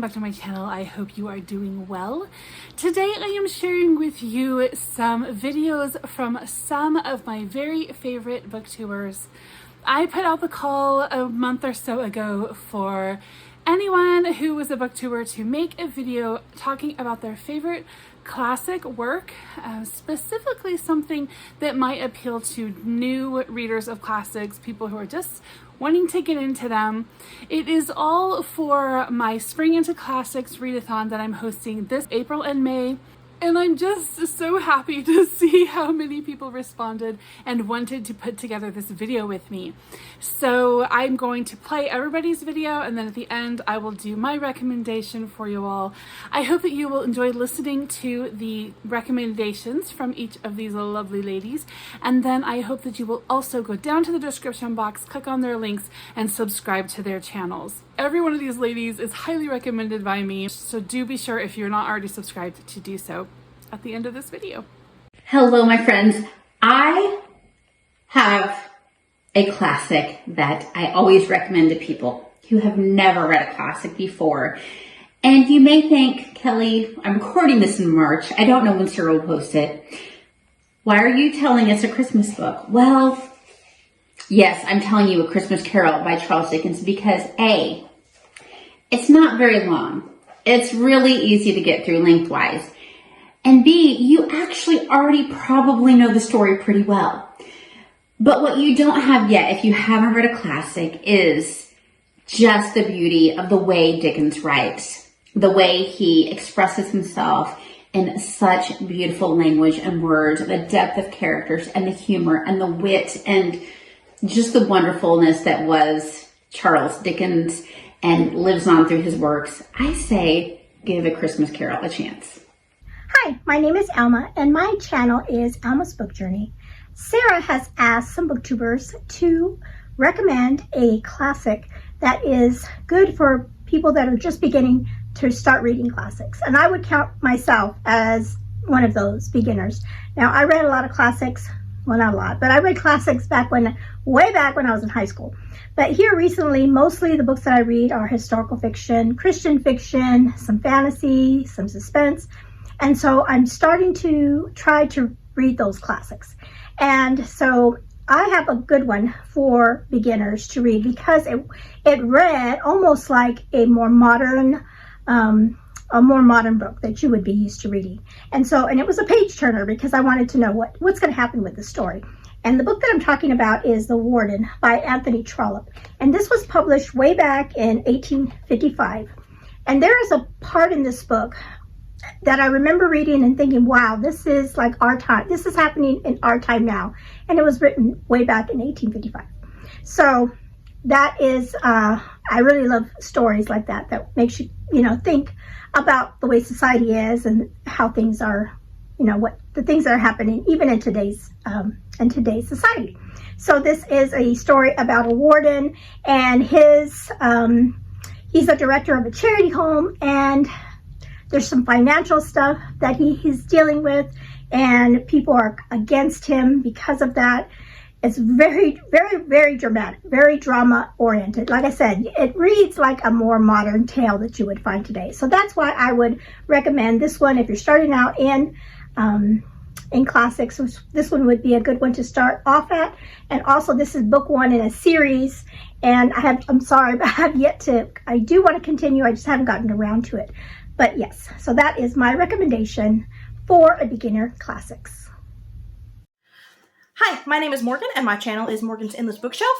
back to my channel. I hope you are doing well. Today I am sharing with you some videos from some of my very favorite booktubers. I put out the call a month or so ago for anyone who was a booktuber to make a video talking about their favorite classic work, specifically something that might appeal to new readers of classics, people who are just wanting to get into them. It is all for my Spring Into Classics readathon that I'm hosting this April and May. And I'm just so happy to see how many people responded and wanted to put together this video with me. So I'm going to play everybody's video, and then at the end I will do my recommendation for you all. I hope that you will enjoy listening to the recommendations from each of these lovely ladies, and then I hope that you will also go down to the description box, click on their links, and subscribe to their channels. Every one of these ladies is highly recommended by me, so do be sure, if you're not already subscribed, to do so at the end of this video. Hello, my friends. I have a classic that I always recommend to people who have never read a classic before. And you may think, Kelly, I'm recording this in March. I don't know when Sarah will post it. Why are you telling us a Christmas book? Well, yes, I'm telling you A Christmas Carol by Charles Dickens because A, it's not very long. It's really easy to get through lengthwise. And B, you actually already probably know the story pretty well. But what you don't have yet, if you haven't read a classic, is just the beauty of the way Dickens writes, the way he expresses himself in such beautiful language and words, the depth of characters and the humor and the wit and just the wonderfulness that was Charles Dickens and lives on through his works. I say give A Christmas Carol a chance. Hi, my name is Alma, and my channel is Alma's Book Journey. Sarah has asked some booktubers to recommend a classic that is good for people that are just beginning to start reading classics. And I would count myself as one of those beginners. Now, I read a lot of classics, well, not a lot, but I read classics way back when I was in high school. But here recently, mostly the books that I read are historical fiction, Christian fiction, some fantasy, some suspense. And so I'm starting to try to read those classics. And so I have a good one for beginners to read because it read almost like a more modern book that you would be used to reading. And it was a page turner because I wanted to know what's going to happen with the story. And the book that I'm talking about is The Warden by Anthony Trollope. And this was published way back in 1855. And there is a part in this book that I remember reading and thinking, wow, this is like our time. This is happening in our time now. And it was written way back in 1855. So that is, I really love stories like that makes you, think about the way society is and how things are, what the things that are happening even in today's society. So this is a story about a warden, and he's a director of a charity home, and there's some financial stuff that he's dealing with, and people are against him because of that. It's very, very, very dramatic, very drama oriented. Like I said, it reads like a more modern tale that you would find today. So that's why I would recommend this one if you're starting out in classics. This one would be a good one to start off at. And also, this is book one in a series. And I'm sorry, but I do want to continue. I just haven't gotten around to it. But yes, so that is my recommendation for a beginner classics. Hi, my name is Morgan, and my channel is Morgan's Endless Bookshelf.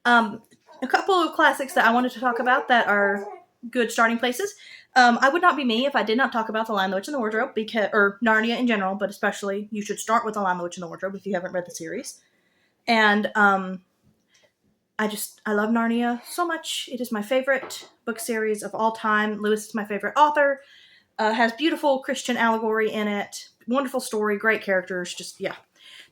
A couple of classics that I wanted to talk about that are good starting places. I would not be me if I did not talk about The Lion, the Witch, and the Wardrobe, or Narnia in general, but especially you should start with The Lion, the Witch, and the Wardrobe if you haven't read the series. And I love Narnia so much. It is my favorite book series of all time. Lewis is my favorite author. Has beautiful Christian allegory in it. Wonderful story, great characters, just, yeah.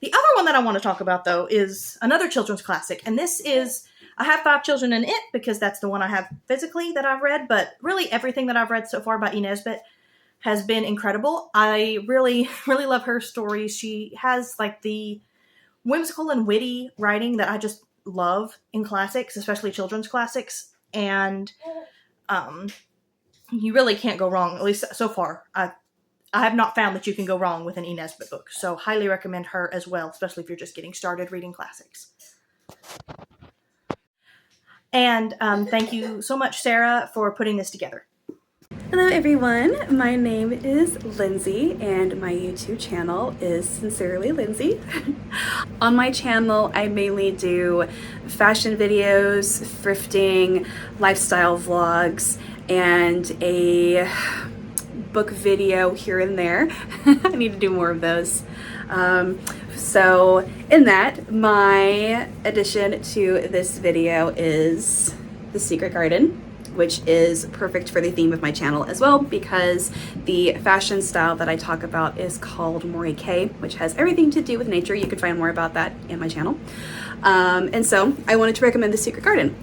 The other one that I want to talk about, though, is another children's classic. And this is, I have 5 children in it because that's the one I have physically that I've read. But really everything that I've read so far by E. Nesbit has been incredible. I really, really love her stories. She has like the whimsical and witty writing that I just love in classics, especially children's classics. And you really can't go wrong, at least so far. I have not found that you can go wrong with an E. Nesbitt book, so highly recommend her as well, especially if you're just getting started reading classics. And thank you so much, Sarah, for putting this together. Hello everyone, my name is Lynzie and my YouTube channel is Sincerely Lynzie. On my channel I mainly do fashion videos, thrifting, lifestyle vlogs, and a book video here and there. I need to do more of those. So in that, my addition to this video is The Secret Garden, which is perfect for the theme of my channel as well, because the fashion style that I talk about is called Mori K, which has everything to do with nature. You can find more about that in my channel. And so I wanted to recommend The Secret Garden.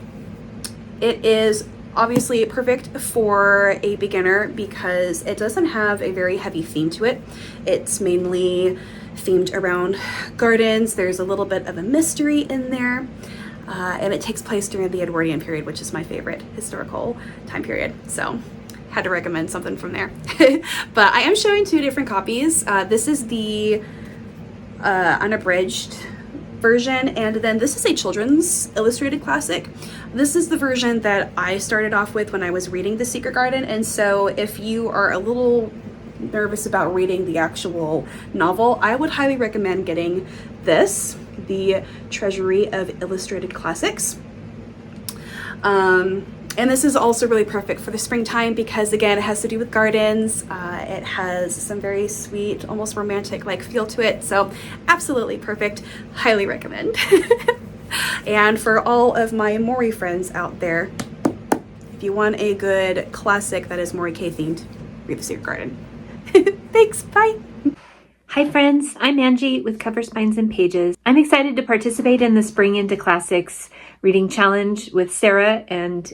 It is obviously perfect for a beginner because it doesn't have a very heavy theme to it. It's mainly themed around gardens. There's a little bit of a mystery in there. And it takes place during the Edwardian period, which is my favorite historical time period. So had to recommend something from there. But I am showing two different copies. This is the unabridged version, and then this is a children's illustrated classic. This is the version that I started off with when I was reading The Secret Garden, and so if you are a little nervous about reading the actual novel, I would highly recommend getting this, the Treasury of Illustrated Classics. And this is also really perfect for the springtime because, again, it has to do with gardens. It has some very sweet, almost romantic like feel to it. So absolutely perfect. Highly recommend. And for all of my Mori friends out there, if you want a good classic that is Mori K themed, read The Secret Garden. Thanks, bye. Hi friends, I'm Angie with Cover Spines and Pages. I'm excited to participate in the Spring Into Classics reading challenge with Sarah and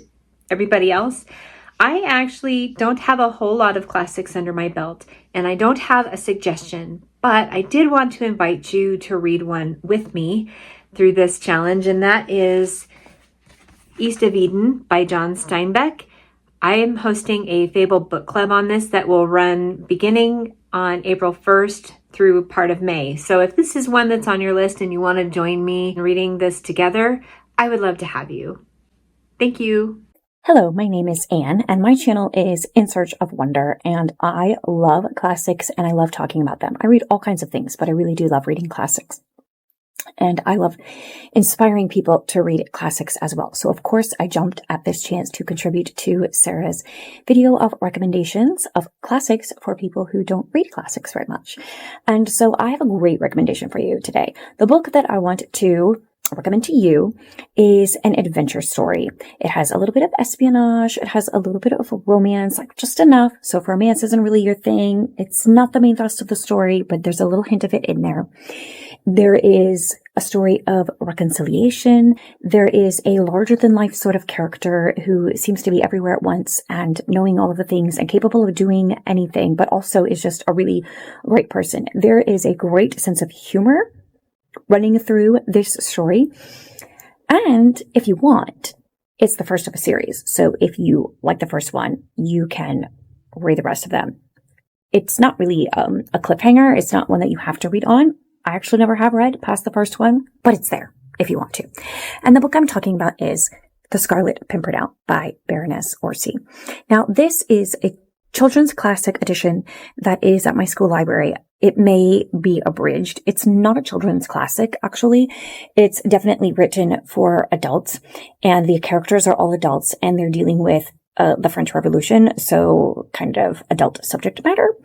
everybody else. I actually don't have a whole lot of classics under my belt, and I don't have a suggestion, but I did want to invite you to read one with me through this challenge, and that is East of Eden by John Steinbeck. I am hosting a Fable book club on this that will run beginning on April 1st through part of May. So if this is one that's on your list and you want to join me in reading this together, I would love to have you. Thank you. Hello, my name is Anne, and my channel is In Search of Wonder, and I love classics, and I love talking about them. I read all kinds of things, but I really do love reading classics. And I love inspiring people to read classics as well. So, of course, I jumped at this chance to contribute to Sarah's video of recommendations of classics for people who don't read classics very much. And so I have a great recommendation for you today. The book that I want to recommend to you is an adventure story. It has a little bit of espionage. It has a little bit of romance, like just enough. So if romance isn't really your thing, it's not the main thrust of the story, but there's a little hint of it in there. There is a story of reconciliation. There is a larger than life sort of character who seems to be everywhere at once and knowing all of the things and capable of doing anything, but also is just a really great person. There is a great sense of humor running through this story. And if you want, it's the first of a series. So if you like the first one, you can read the rest of them. It's not really a cliffhanger. It's not one that you have to read on. I actually never have read past the first one, but it's there if you want to. And the book I'm talking about is The Scarlet Pimpernel by Baroness Orsi. Now, this is a children's classic edition that is at my school library. It may be abridged. It's not a children's classic, actually. It's definitely written for adults, and the characters are all adults, and they're dealing with the French Revolution, so kind of adult subject matter.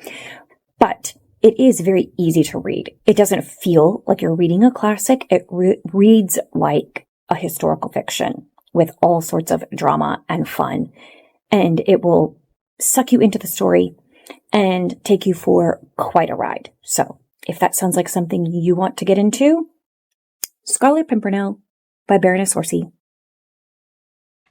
But it is very easy to read. It doesn't feel like you're reading a classic. It reads like a historical fiction with all sorts of drama and fun, and it will suck you into the story and take you for quite a ride. So if that sounds like something you want to get into, Scarlet Pimpernel by Baroness Orsi.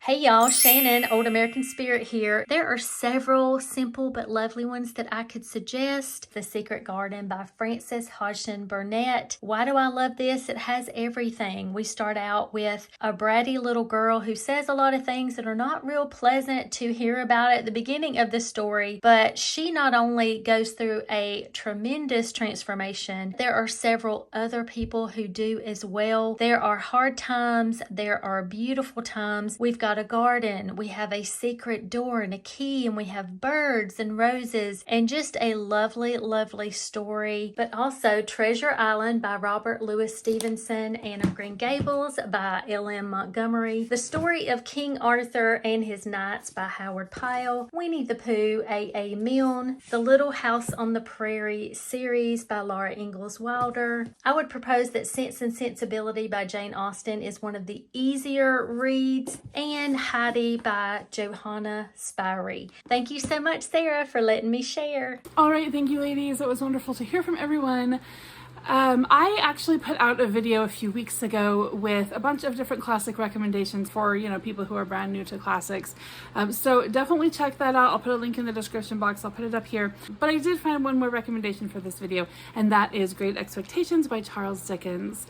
Hey y'all, Shannon, Old American Spirit here. There are several simple but lovely ones that I could suggest. The Secret Garden by Frances Hodgson Burnett. Why do I love this? It has everything. We start out with a bratty little girl who says a lot of things that are not real pleasant to hear about at the beginning of the story, but she not only goes through a tremendous transformation, there are several other people who do as well. There are hard times, there are beautiful times. We've got a garden, we have a secret door and a key, and we have birds and roses, and just a lovely, lovely story. But also Treasure Island by Robert Louis Stevenson, Anne of Green Gables by L.M. Montgomery, The Story of King Arthur and His Knights by Howard Pyle, Winnie the Pooh, A.A. Milne, The Little House on the Prairie series by Laura Ingalls Wilder. I would propose that Sense and Sensibility by Jane Austen is one of the easier reads, and Heidi by Johanna Spyri. Thank you so much, Sarah, for letting me share. All right, thank you, ladies. It was wonderful to hear from everyone. I actually put out a video a few weeks ago with a bunch of different classic recommendations for, people who are brand new to classics. So definitely check that out. I'll put a link in the description box. I'll put it up here. But I did find one more recommendation for this video, and that is Great Expectations by Charles Dickens.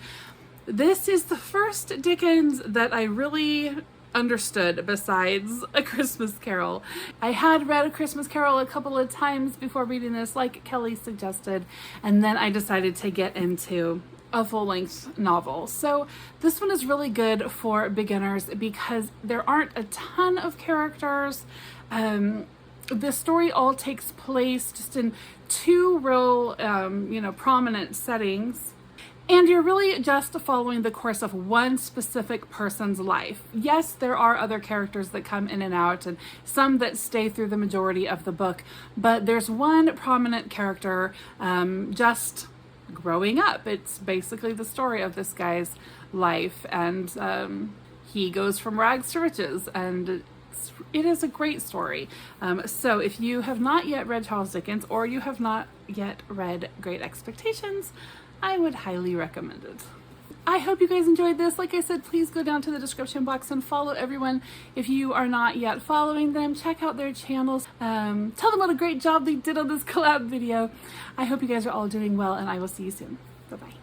This is the first Dickens that I really understood besides A Christmas Carol. I had read A Christmas Carol a couple of times before reading this, like Kelli suggested, and then I decided to get into a full-length novel. So this one is really good for beginners because there aren't a ton of characters. The story all takes place just in two real, prominent settings. And you're really just following the course of one specific person's life. Yes, there are other characters that come in and out, and some that stay through the majority of the book, but there's one prominent character just growing up. It's basically the story of this guy's life, and he goes from rags to riches, and it is a great story. So if you have not yet read Charles Dickens, or you have not yet read Great Expectations, I would highly recommend it. I hope you guys enjoyed this. Like I said, please go down to the description box and follow everyone. If you are not yet following them, check out their channels. Tell them what a great job they did on this collab video. I hope you guys are all doing well, and I will see you soon. Bye-bye.